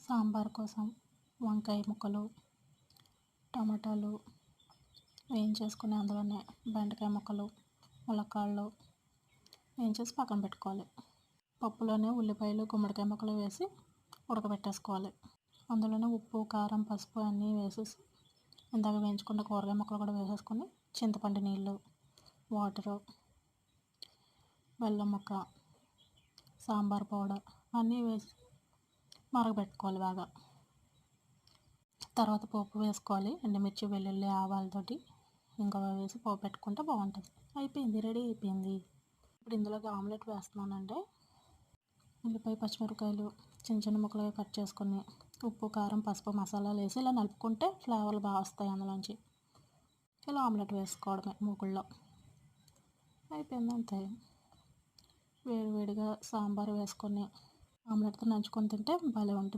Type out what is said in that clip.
సాంబార్ కోసం వంకాయ ముక్కలు, టమాటాలు వేయించేసుకుని అందులోనే బెండకాయ ముక్కలు, ములక్కాడలు వేయించేసి పక్కన పెట్టుకోవాలి. పప్పులోనే ఉల్లిపాయలు, గుమ్మడికాయ ముక్కలు వేసి ఉడకబెట్టేసుకోవాలి. అందులోనే ఉప్పు, కారం, పసుపు అన్నీ వేసేసి ఇందాక వేయించుకున్న కూరగాయ ముక్కలు కూడా వేసేసుకొని చింతపండు నీళ్ళు, వాటరు, బెల్లం ముక్క, సాంబార్ పౌడర్ అన్నీ వేసి మరగబెట్టుకోవాలి బాగా. తర్వాత పోపు వేసుకోవాలి. ఎండుమిర్చి, వెల్లుల్లి, ఆవాలతోటి ఇంగువ వేసి పోపు పెట్టుకుంటే బాగుంటుంది. అయిపోయింది, రెడీ అయిపోయింది. ఇప్పుడు ఇందులోకి ఆమ్లెట్ వేస్తున్నానండి. ఉల్లిపాయ, పచ్చిమిరపకాయలు చిన్న చిన్న ముక్కలుగా కట్ చేసుకొని ఉప్పు, కారం, పసుపు, మసాలాలు వేసి ఇలా నలుపుకుంటే ఫ్లేవర్లు బాగా వస్తాయి. అందులోంచి ఇలా ఆమ్లెట్ వేసుకోవడమే మూకుల్లో. అయిపోయింది, అంతే. వేడివేడిగా సాంబార్ వేసుకొని ఆమ్లెట్తో నంచుకొని తింటే భలే ఉంటుంది.